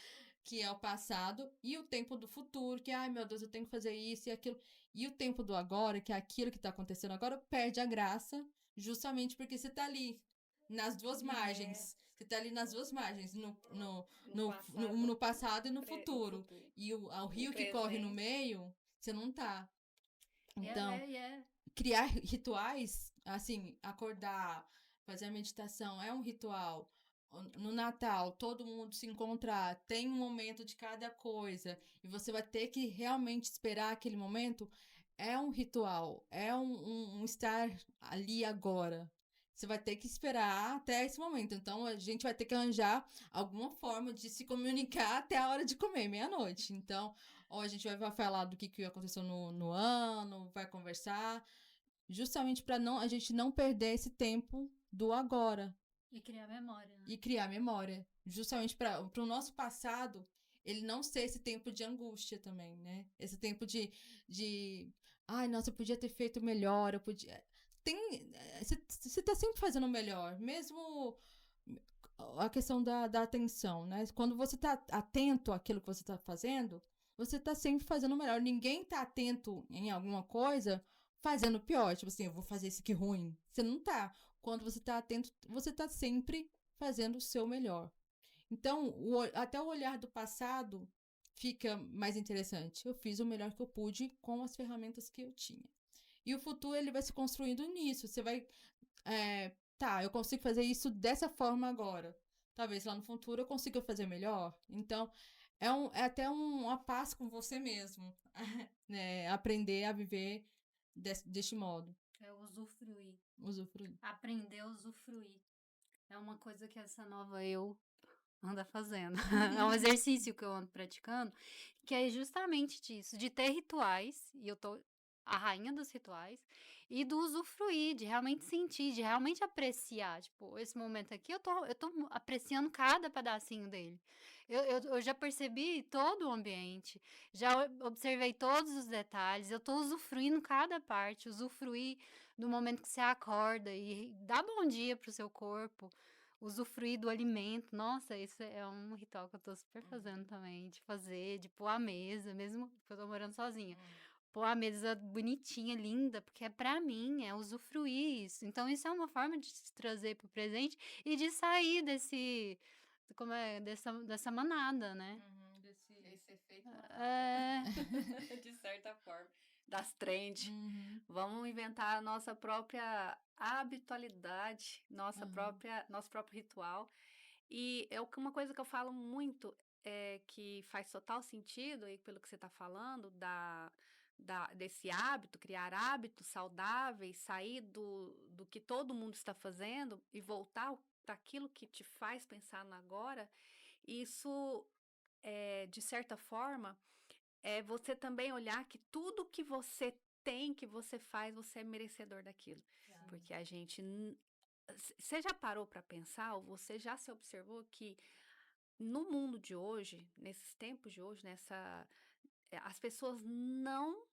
que é o passado, e o tempo do futuro, que meu Deus, eu tenho que fazer isso e aquilo. E o tempo do agora, que é aquilo que tá acontecendo agora, perde a graça, justamente porque você tá ali nas duas margens. Você tá ali nas duas margens, no passado e no futuro. E o rio que corre no meio, você não tá. Então, criar rituais, assim, acordar, fazer a meditação é um ritual. No Natal, todo mundo se encontrar, tem um momento de cada coisa, e você vai ter que realmente esperar aquele momento, é um ritual, é um estar ali agora. Você vai ter que esperar até esse momento. Então, a gente vai ter que arranjar alguma forma de se comunicar até a hora de comer, meia-noite. Então, a gente vai falar do que aconteceu no ano, vai conversar, justamente para a gente não perder esse tempo do agora. E criar memória. Né? E criar memória. Justamente para o nosso passado, ele não ser esse tempo de angústia também, né? Esse tempo nossa, eu podia ter feito melhor, eu podia... Você tá sempre fazendo melhor, mesmo a questão da atenção, né? Quando você tá atento àquilo que você tá fazendo, você tá sempre fazendo melhor. Ninguém tá atento em alguma coisa fazendo pior. Tipo assim, eu vou fazer isso aqui ruim. Você não tá. Quando você tá atento, você tá sempre fazendo o seu melhor. Então, até o olhar do passado fica mais interessante. Eu fiz o melhor que eu pude com as ferramentas que eu tinha. E o futuro, ele vai se construindo nisso. Você vai... eu consigo fazer isso dessa forma agora. Talvez lá no futuro eu consiga fazer melhor. Então, é até uma paz com você mesmo. Né? Aprender a viver deste modo. É usufruir. Usufruir. Aprender a usufruir. É uma coisa que essa nova eu anda fazendo. É um exercício que eu ando praticando, que é justamente disso, de ter rituais, e eu tô a rainha dos rituais, e do usufruir, de realmente sentir, de realmente apreciar. Tipo, esse momento aqui, eu tô apreciando cada pedacinho dele. Eu já percebi todo o ambiente, já observei todos os detalhes, eu tô usufruindo cada parte, usufruir do momento que você acorda e dá bom dia pro seu corpo, usufruir do alimento. Nossa, isso é um ritual que eu tô super fazendo também, de fazer, de pôr a mesa, mesmo que eu tô morando sozinha. Pôr a mesa bonitinha, linda, porque é pra mim, é usufruir isso. Então, isso é uma forma de se trazer pro presente e de sair dessa manada, né? Esse efeito É, de certa forma, das trends. Uhum. Vamos inventar a nossa própria habitualidade, Aham. nosso próprio ritual. E uma coisa que eu falo muito é que faz total sentido, e pelo que você está falando, desse hábito, criar hábitos saudáveis, sair do que todo mundo está fazendo e voltar para aquilo que te faz pensar no agora, isso, de certa forma, é você também olhar que tudo que você tem, que você faz, você é merecedor daquilo. Porque a gente. Você já parou para pensar, ou você já se observou que no mundo de hoje, nesses tempos de hoje, as pessoas não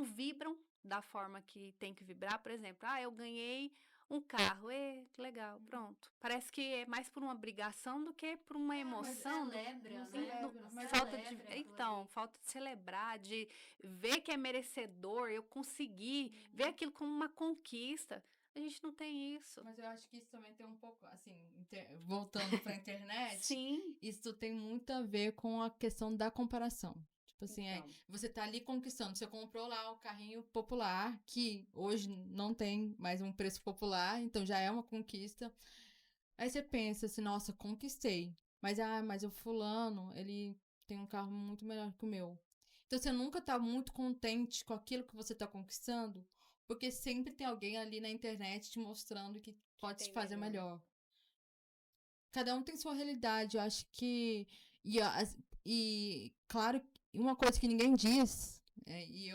vibram da forma que tem que vibrar. Por exemplo, eu ganhei um carro, que legal, pronto. Parece que é mais por uma obrigação do que por uma emoção. celebra, não né? celebra, mas Falta de, Celebra aquilo então, ali. falta de celebrar, de ver que é merecedor, eu consegui, ver aquilo como uma conquista. A gente não tem isso. Mas eu acho que isso também tem um pouco, assim, voltando pra internet, Sim. isso tem muito a ver com a questão da comparação. Tipo assim, Então. você tá ali conquistando, você comprou lá o carrinho popular, que hoje não tem mais um preço popular, então já é uma conquista. Aí você pensa assim, nossa, conquistei. Mas o fulano, ele tem um carro muito melhor que o meu. Então você nunca tá muito contente com aquilo que você tá conquistando, porque sempre tem alguém ali na internet te mostrando que pode se Tem fazer melhor. melhor. Cada um tem sua realidade, eu acho que. E claro, uma coisa que ninguém diz, e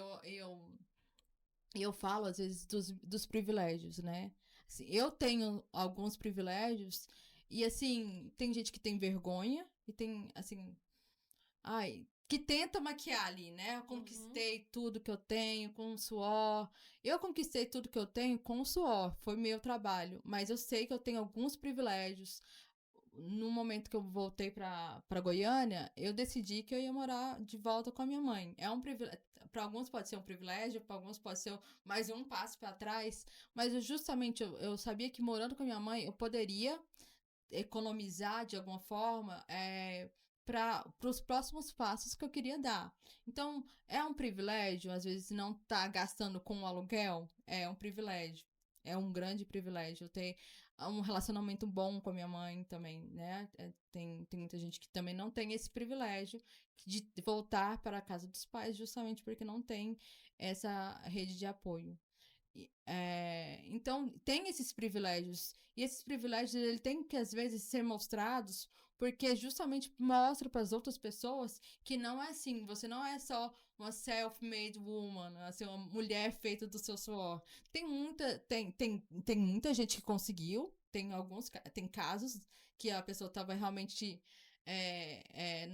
eu falo às vezes dos privilégios, né? Assim, eu tenho alguns privilégios, e assim, tem gente que tem vergonha, e tem, assim, que tenta maquiar ali, né? Eu conquistei tudo que eu tenho com suor. Eu conquistei tudo que eu tenho com suor, foi meu trabalho, mas eu sei que eu tenho alguns privilégios. No momento que eu voltei para Goiânia, eu decidi que eu ia morar de volta com a minha mãe. É um privilégio, para alguns pode ser um privilégio, para alguns pode ser mais um passo para trás, mas eu sabia que morando com a minha mãe eu poderia economizar de alguma forma para os próximos passos que eu queria dar. Então, é um privilégio, às vezes, não estar gastando com o aluguel, é um privilégio. É um grande privilégio. Eu ter um relacionamento bom com a minha mãe também, né? Tem muita gente que também não tem esse privilégio de voltar para a casa dos pais justamente porque não tem essa rede de apoio. Então, tem esses privilégios. E esses privilégios, ele tem que, às vezes, ser mostrados porque justamente mostra para as outras pessoas que não é assim. Você não é só uma self-made woman, assim, uma mulher feita do seu suor. Tem muita gente que conseguiu. Tem casos que a pessoa estava realmente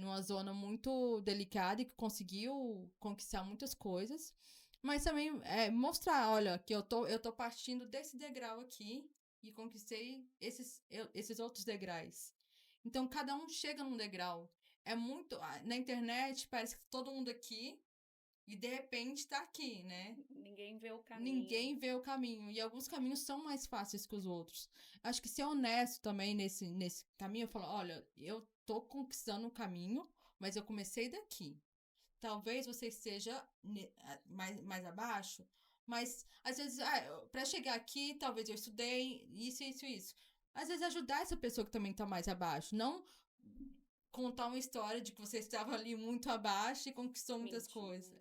numa zona muito delicada e que conseguiu conquistar muitas coisas. Mas também mostrar, olha, que eu tô partindo desse degrau aqui e conquistei esses outros degraus. Então, cada um chega num degrau. É muito. Na internet, parece que todo mundo aqui e de repente tá aqui, né? Ninguém vê o caminho. Ninguém vê o caminho. E alguns caminhos são mais fáceis que os outros. Acho que ser honesto também nesse caminho, eu falo, olha, eu tô conquistando um caminho, mas eu comecei daqui. Talvez você esteja mais abaixo, mas às vezes, para chegar aqui, talvez eu estudei isso. Às vezes ajudar essa pessoa que também tá mais abaixo, não contar uma história de que você estava ali muito abaixo e conquistou muitas Mentir. coisas.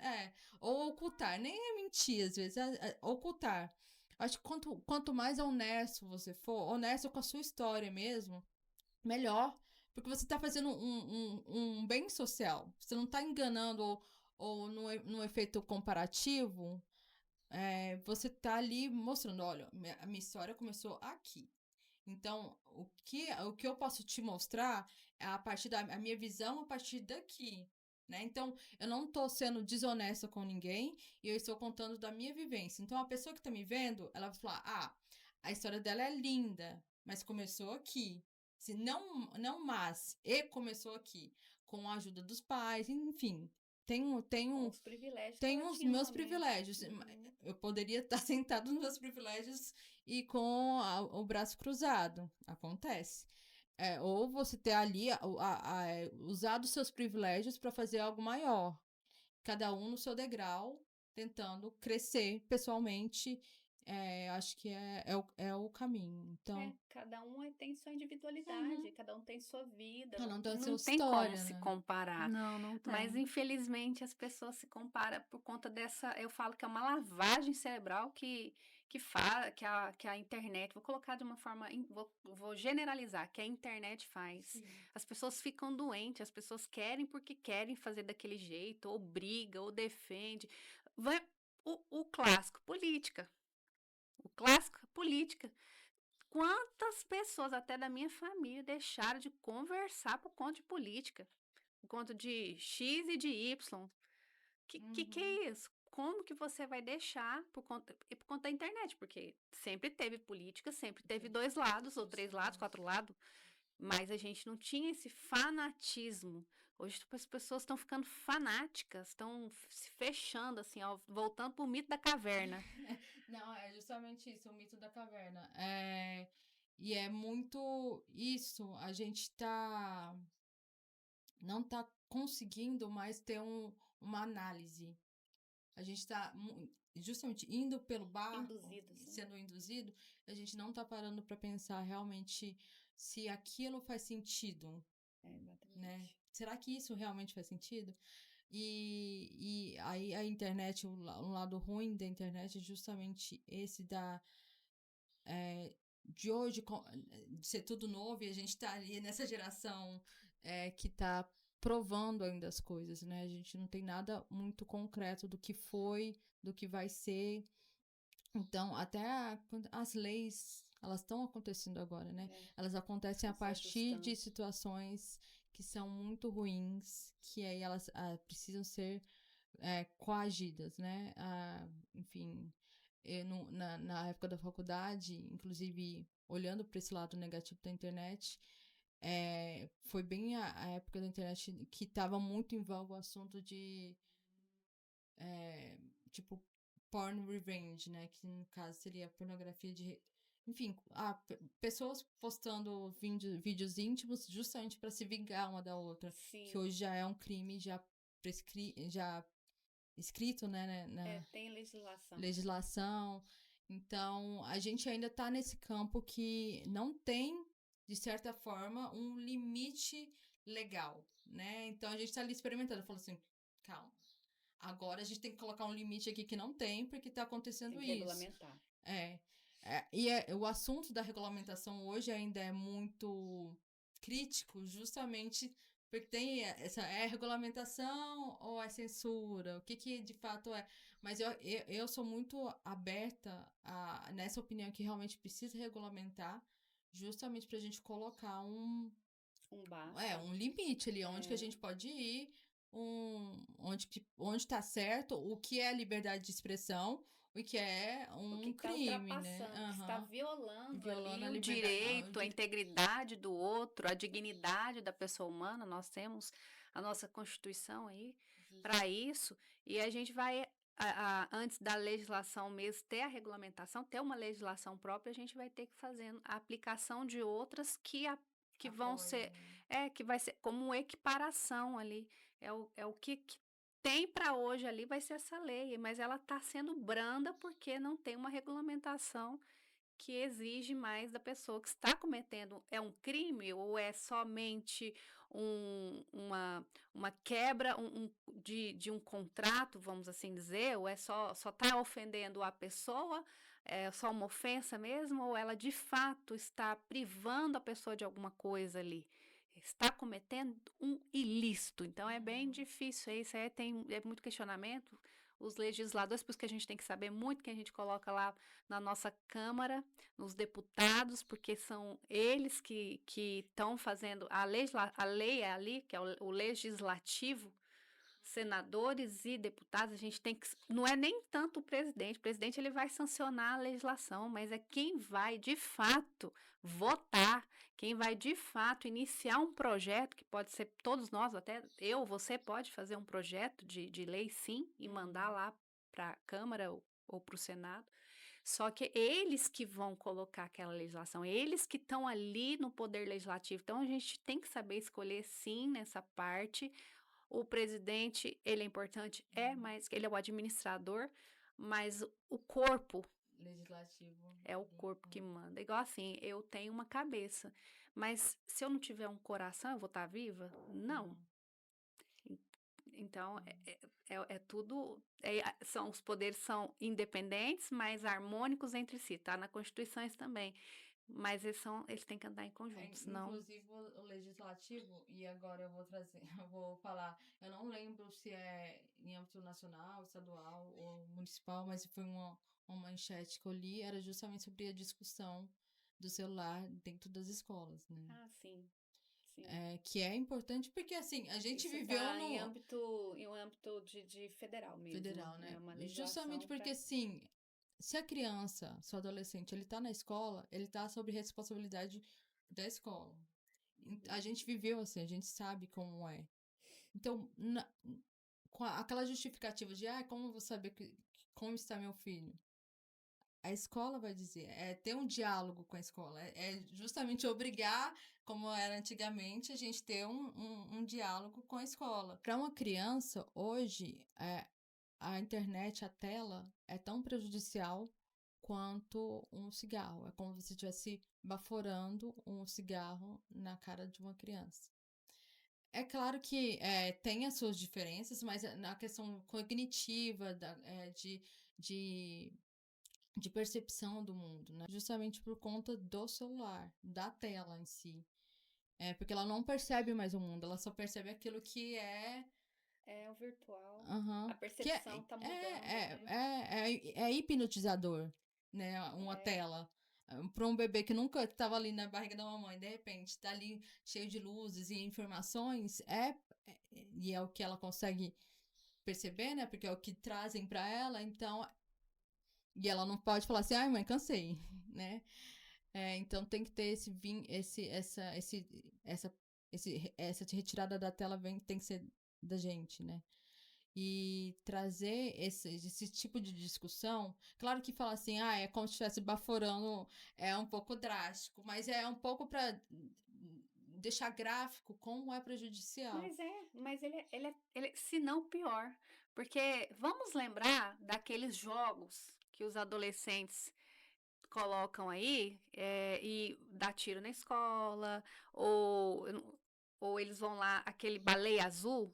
Ou ocultar, nem é mentir às vezes, ocultar. Acho que quanto mais honesto você for, honesto com a sua história mesmo, melhor. Porque você está fazendo um bem social. Você não está enganando ou no efeito comparativo. você tá ali mostrando, olha, a minha história começou aqui. Então, o que eu posso te mostrar é a partir a minha visão a partir daqui, né? Então, eu não tô sendo desonesta com ninguém e eu estou contando da minha vivência. Então, a pessoa que tá me vendo, ela vai falar, a história dela é linda, mas começou aqui. Se e começou aqui, com a ajuda dos pais, enfim. Com os privilégios que Tenho ela os tinha meus também. privilégios. Eu poderia estar sentado nos meus privilégios e com o braço cruzado. Acontece. Ou você ter ali usado os seus privilégios para fazer algo maior. Cada um no seu degrau, tentando crescer pessoalmente. Acho que é o caminho. Então, Cada um tem sua individualidade, cada um tem sua vida. cada um tem a Não sua tem como história, se né? comparar. Não tem. Mas, infelizmente, as pessoas se comparam por conta dessa. Eu falo que é uma lavagem cerebral que a internet. Vou colocar de uma forma. Vou generalizar, que a internet faz. Sim. As pessoas ficam doentes, as pessoas querem porque querem fazer daquele jeito, ou briga, ou defende. O clássico, política. O clássico, política. Quantas pessoas, até da minha família, deixaram de conversar por conta de política? Por conta de X e de Y. Que é isso? Como que você vai deixar por conta da internet? Porque sempre teve política, sempre teve 2 lados, ou 3 lados, 4 lados. Mas a gente não tinha esse fanatismo. Hoje as pessoas estão ficando fanáticas, estão se fechando, assim, ó, voltando pro mito da caverna. Não, é justamente isso, o mito da caverna. E é muito isso, a gente não tá conseguindo mais ter uma análise. A gente tá justamente indo pelo barco, sendo induzido, a gente não tá parando para pensar realmente se aquilo faz sentido. Né? Será que isso realmente faz sentido? E aí a internet, um lado ruim da internet é justamente esse de hoje, de ser tudo novo, e a gente tá ali nessa geração que tá provando ainda as coisas, né? A gente não tem nada muito concreto do que foi, do que vai ser. Então, até as leis, elas estão acontecendo agora, né? Elas acontecem a partir de situações que são muito ruins, que aí elas precisam ser coagidas, né? Enfim, na época da faculdade, inclusive olhando para esse lado negativo da internet, foi bem a época da internet que estava muito em voga o assunto de tipo porn revenge, né? Que no caso seria pornografia de... Enfim, pessoas postando vídeos íntimos justamente para se vingar uma da outra. Sim. Que hoje já é um crime já escrito, né? Tem legislação. Legislação. Então, a gente ainda tá nesse campo que não tem, de certa forma, um limite legal, né? Então, a gente tá ali experimentando. Falou assim, calma. Agora a gente tem que colocar um limite aqui que não tem, porque tá acontecendo tem que isso. Regulamentar. O assunto da regulamentação hoje ainda é muito crítico, justamente porque tem regulamentação ou é censura? O que de fato é? Mas eu sou muito aberta nessa opinião que realmente precisa regulamentar, justamente pra gente colocar um limite ali, onde que a gente pode ir, onde tá certo, o que é liberdade de expressão, o que é um crime, né? Que está violando ali a o direito, a integridade do outro, a dignidade da pessoa humana. Nós temos a nossa Constituição aí para isso, e a gente vai, antes da legislação mesmo ter a regulamentação, ter uma legislação própria, a gente vai ter que fazer a aplicação de outras que vão ser, que vai ser como uma equiparação ali, é o que tem para hoje ali, vai ser essa lei, mas ela está sendo branda porque não tem uma regulamentação que exige mais da pessoa que está cometendo. É um crime ou é somente uma quebra de um contrato, vamos assim dizer, ou é só está ofendendo a pessoa, é só uma ofensa mesmo, ou ela de fato está privando a pessoa de alguma coisa ali? Está cometendo um ilícito. Então, é bem difícil. Isso aí tem muito questionamento. os legisladores, por isso que a gente tem que saber muito, que a gente coloca lá na nossa Câmara, nos deputados, porque são eles que estão fazendo a lei é ali, que é o legislativo, senadores e deputados, a gente tem que, não é nem tanto o presidente ele vai sancionar a legislação, mas é quem vai de fato votar, quem vai de fato iniciar um projeto, que pode ser todos nós, até você pode fazer um projeto de lei sim, e mandar lá para a Câmara ou para o Senado, só que eles que vão colocar aquela legislação, eles que estão ali no poder legislativo, então a gente tem que saber escolher sim nessa parte. O presidente, ele é importante? Mas ele é o administrador, mas o corpo Legislativo. é o corpo que manda. Igual assim, eu tenho uma cabeça, mas se eu não tiver um coração, eu vou estar viva? Não. Então, é tudo. Os poderes são independentes, mas harmônicos entre si. Tá na Constituição isso também. Mas eles têm que andar em conjunto, senão... Inclusive o legislativo, e agora eu vou trazer, eu vou falar, eu não lembro se é em âmbito nacional, estadual ou municipal, mas foi uma manchete que eu li, era justamente sobre a discussão do celular dentro das escolas, né? Ah, sim. Que é importante porque, assim, a gente isso viveu tá em âmbito de federal mesmo. Federal, né? Uma Justamente porque, assim, se a criança, se o adolescente, ele tá na escola, ele tá sob responsabilidade da escola. A gente viveu assim, a gente sabe como é. Então, com aquela justificativa de, como eu vou saber como está meu filho? A escola vai dizer, ter um diálogo com a escola, é justamente obrigar, como era antigamente, a gente ter um diálogo com a escola. Para uma criança, hoje, a internet, a tela, é tão prejudicial quanto um cigarro. É como se você estivesse baforando um cigarro na cara de uma criança. É claro que tem as suas diferenças, mas na questão cognitiva, de percepção do mundo, né? Justamente por conta do celular, da tela em si. Porque ela não percebe mais o mundo, ela só percebe aquilo que é... É o virtual. Uhum. A percepção tá mudando. É hipnotizador, né? Uma tela. Para um bebê que nunca estava ali na barriga da mamãe, de repente tá ali cheio de luzes e informações, e é o que ela consegue perceber, né? Porque é o que trazem para ela, então... E ela não pode falar assim, ai mãe, cansei, né? Então tem que ter essa retirada da tela tem que ser da gente, né? E trazer esse tipo de discussão, claro que falar assim, é como se estivesse baforando, é um pouco drástico, mas é um pouco para deixar gráfico como é prejudicial. Mas ele é, se não pior, porque vamos lembrar daqueles jogos que os adolescentes colocam aí e dá tiro na escola, ou eles vão lá, aquele baleia azul,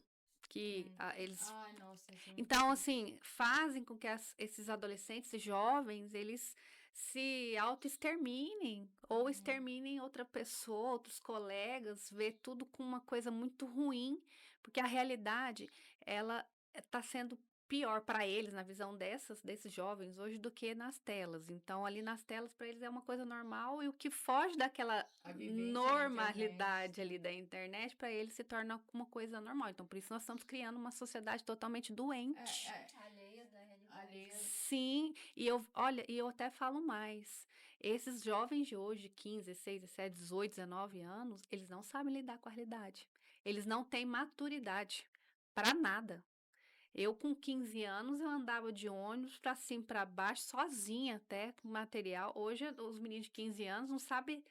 que eles... Ai, nossa, então, assim, fazem com que esses adolescentes jovens, eles se auto-exterminem, ou exterminem outra pessoa, outros colegas, vê tudo com uma coisa muito ruim, porque a realidade, ela está sendo pior para eles, na visão desses jovens hoje, do que nas telas. Então, ali nas telas, para eles é uma coisa normal, e o que foge daquela normalidade ali da internet, para eles se torna uma coisa normal. Então, por isso nós estamos criando uma sociedade totalmente doente. Alheia da realidade. Sim, e eu até falo mais. Esses jovens de hoje, 15, 16, 17, 18, 19 anos, eles não sabem lidar com a realidade. Eles não têm maturidade para nada. Eu, com 15 anos, eu andava de ônibus para cima, para baixo, sozinha até, com material. Hoje, os meninos de 15 anos não sabem,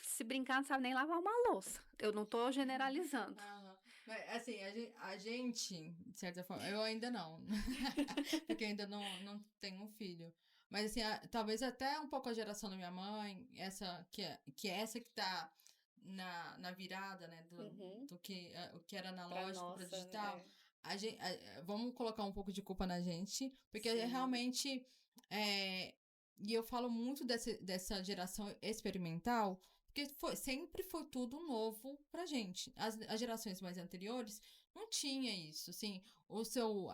se brincar, não sabem nem lavar uma louça. Eu não estou generalizando. Mas, assim, a gente, de certa forma, eu ainda não, porque ainda não tenho um filho. Mas, assim, talvez até um pouco a geração da minha mãe, essa que tá na virada, né, do que era analógico para digital, vamos colocar um pouco de culpa na gente, porque realmente, e eu falo muito dessa geração experimental, Porque sempre foi tudo novo pra gente. As gerações mais anteriores não tinha isso, assim, o seu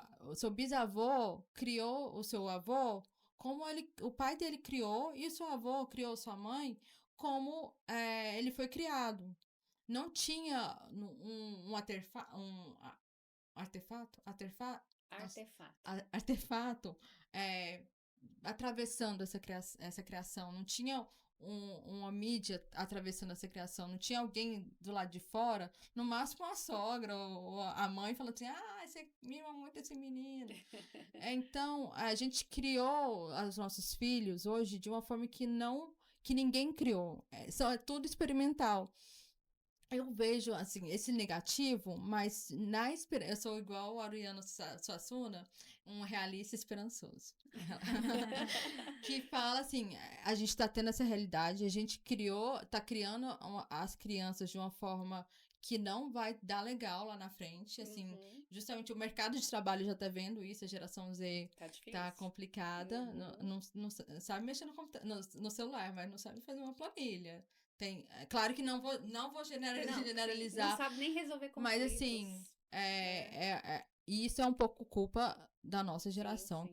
bisavô criou o seu avô como o pai dele criou, e o seu avô criou sua mãe como ele foi criado. Não tinha um artefato, artefato atravessando essa criação. Não tinha uma mídia atravessando essa criação. Não tinha alguém do lado de fora, no máximo a sogra ou a mãe falando assim, você mima muito esse menino. Então, a gente criou os nossos filhos hoje de uma forma que ninguém criou. É tudo experimental. Eu vejo, assim, esse negativo, mas eu sou igual o Ariano Suassuna, um realista esperançoso. Que fala assim, a gente tá tendo essa realidade, a gente tá criando as crianças de uma forma que não vai dar legal lá na frente, assim, justamente o mercado de trabalho já tá vendo isso, a geração Z tá complicada, não sabe mexer no celular, mas não sabe fazer uma planilha. Claro que não vou generalizar. Não sabe nem resolver conflitos. Mas assim, isso é um pouco culpa da nossa geração,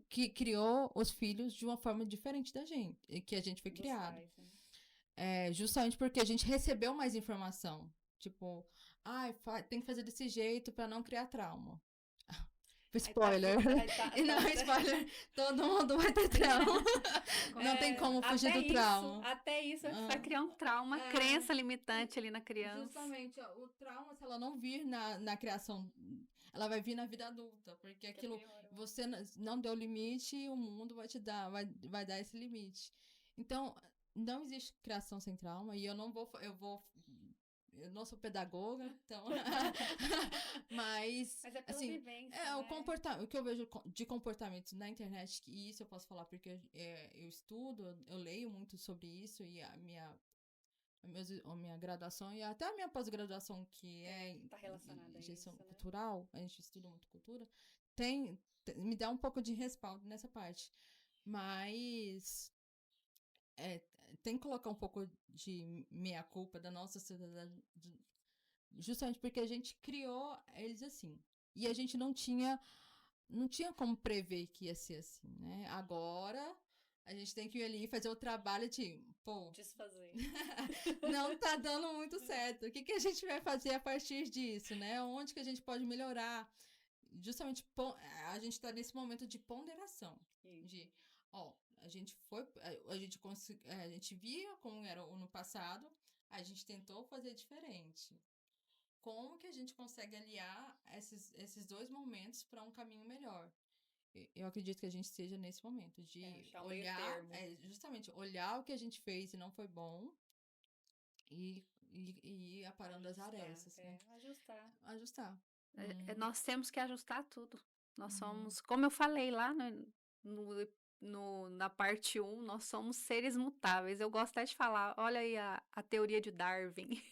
que criou os filhos de uma forma diferente da gente, que a gente foi criado. Pais, justamente porque a gente recebeu mais informação. Tipo, tem que fazer desse jeito pra não criar trauma. Spoiler. Não, spoiler. Todo mundo vai ter trauma. Não tem como fugir do trauma. Até isso vai criar um trauma, uma crença limitante ali na criança. Justamente, o trauma, se ela não vir na criação, ela vai vir na vida adulta. Porque aquilo, você não deu limite e o mundo vai te dar, vai dar esse limite. Então, não existe criação sem trauma. E eu não sou pedagoga, então. Mas é pela assim, vivência, o que eu vejo de comportamento na internet, e isso eu posso falar porque eu estudo, eu leio muito sobre isso, e a minha graduação e até a minha pós-graduação, que tá relacionada em gestão a isso, cultural, a gente estuda muito cultura, me dá um pouco de respaldo nessa parte. Mas tem que colocar um pouco de meia-culpa da nossa sociedade, justamente porque a gente criou eles assim. E a gente não tinha como prever que ia ser assim, né? Agora, a gente tem que ir ali e fazer o trabalho de, desfazer. Não tá dando muito certo. O que a gente vai fazer a partir disso, né? Onde que a gente pode melhorar? Justamente, a gente tá nesse momento de ponderação. De, a gente via como era no passado, a gente tentou fazer diferente. Como que a gente consegue aliar esses dois momentos para um caminho melhor? Eu acredito que a gente esteja nesse momento de olhar, justamente, olhar o que a gente fez e não foi bom e ir aparando as arestas. Né? Ajustar. Nós temos que ajustar tudo. Nós somos, como eu falei lá na parte 1, nós somos seres mutáveis. Eu gosto até de falar, olha aí a teoria de Darwin,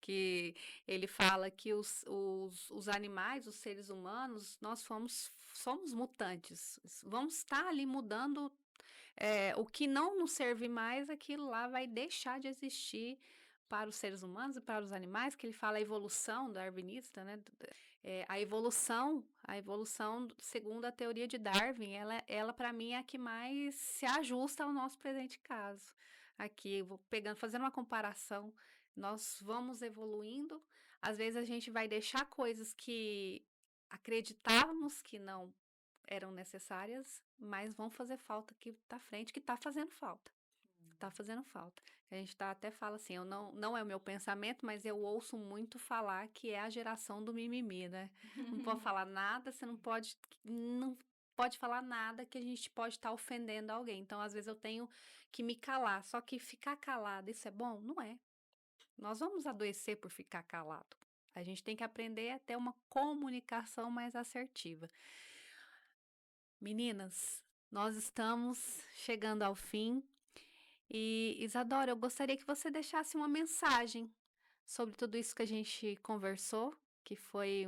que ele fala que os animais, os seres humanos, nós somos mutantes. Vamos estar ali mudando o que não nos serve mais, aquilo lá vai deixar de existir para os seres humanos e para os animais, que ele fala a evolução darwinista, né? A evolução, segundo a teoria de Darwin, ela para mim é a que mais se ajusta ao nosso presente caso. Aqui, fazendo uma comparação, nós vamos evoluindo, às vezes a gente vai deixar coisas que acreditávamos que não eram necessárias, mas vão fazer falta aqui à frente, que está fazendo falta. Está fazendo falta. A gente até fala assim, não é o meu pensamento, mas eu ouço muito falar que é a geração do mimimi, né? Não pode falar nada, você não pode falar nada que a gente pode estar ofendendo alguém. Então, às vezes, eu tenho que me calar. Só que ficar calado, isso é bom? Não é. Nós vamos adoecer por ficar calado. A gente tem que aprender a ter uma comunicação mais assertiva. Meninas, nós estamos chegando ao fim. E, Isadora, eu gostaria que você deixasse uma mensagem sobre tudo isso que a gente conversou, que foi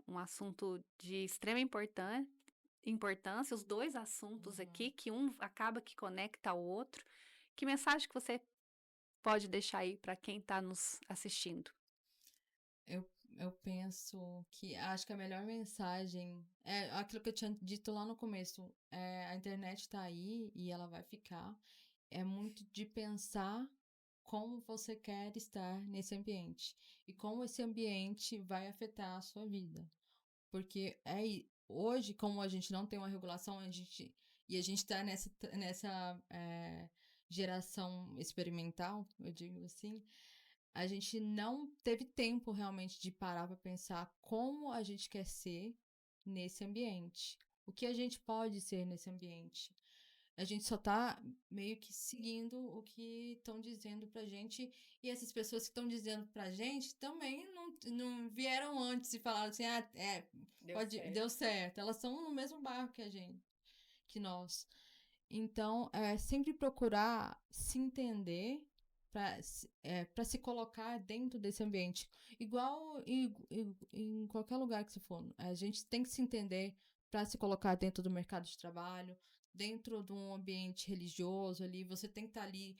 um assunto de extrema importância, os dois assuntos aqui, que um acaba que conecta ao outro. Que mensagem que você pode deixar aí para quem está nos assistindo? Eu penso que acho que a melhor mensagem é aquilo que eu tinha dito lá no começo. A internet tá aí e ela vai ficar. É muito de pensar como você quer estar nesse ambiente e como esse ambiente vai afetar a sua vida. Porque hoje, como a gente não tem uma regulação, a gente está nessa geração experimental, eu digo assim, a gente não teve tempo realmente de parar para pensar como a gente quer ser nesse ambiente. O que a gente pode ser nesse ambiente. A gente só tá meio que seguindo o que estão dizendo pra gente. E essas pessoas que estão dizendo pra gente também não vieram antes e falaram assim, deu certo. Elas estão no mesmo barco que nós. Então, sempre procurar se entender para se colocar dentro desse ambiente. Igual em qualquer lugar que você for. A gente tem que se entender para se colocar dentro do mercado de trabalho, dentro de um ambiente religioso ali. Você tem que estar ali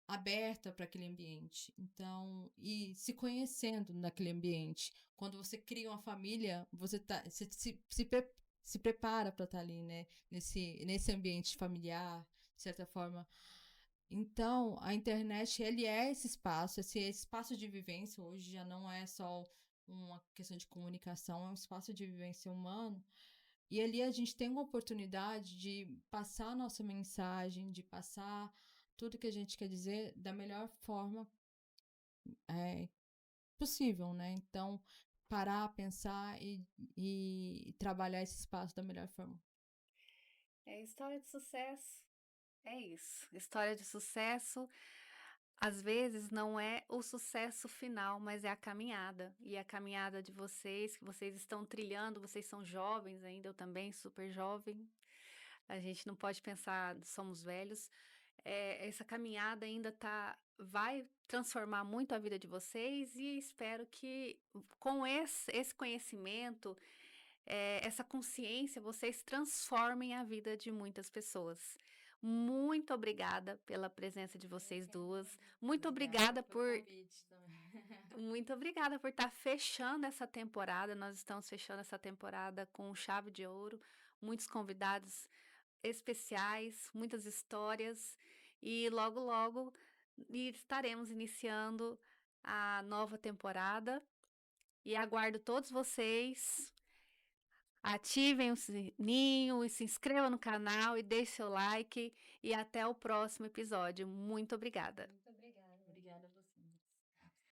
aberta para aquele ambiente. Então, e se conhecendo naquele ambiente. Quando você cria uma família, você se prepara para estar ali, né? Nesse ambiente familiar, de certa forma. Então, a internet, ele é esse espaço de vivência. Hoje já não é só uma questão de comunicação, é um espaço de vivência humano. E ali a gente tem uma oportunidade de passar a nossa mensagem, de passar tudo que a gente quer dizer da melhor forma possível, né? Então, parar, pensar e trabalhar esse espaço da melhor forma. História de sucesso. É isso. História de sucesso, às vezes, não é o sucesso final, mas é a caminhada. E a caminhada de vocês, que vocês estão trilhando, vocês são jovens ainda, eu também, super jovem. A gente não pode pensar, somos velhos. Essa caminhada ainda vai transformar muito a vida de vocês e espero que com esse conhecimento, essa consciência, vocês transformem a vida de muitas pessoas. Muito obrigada pela presença de vocês duas. Muito obrigada muito obrigada por estar fechando essa temporada. Nós estamos fechando essa temporada com chave de ouro, muitos convidados especiais, muitas histórias e logo logo estaremos iniciando a nova temporada e aguardo todos vocês. Ativem o sininho e se inscrevam no canal e deixe seu like e até o próximo episódio. Muito obrigada. Muito obrigada.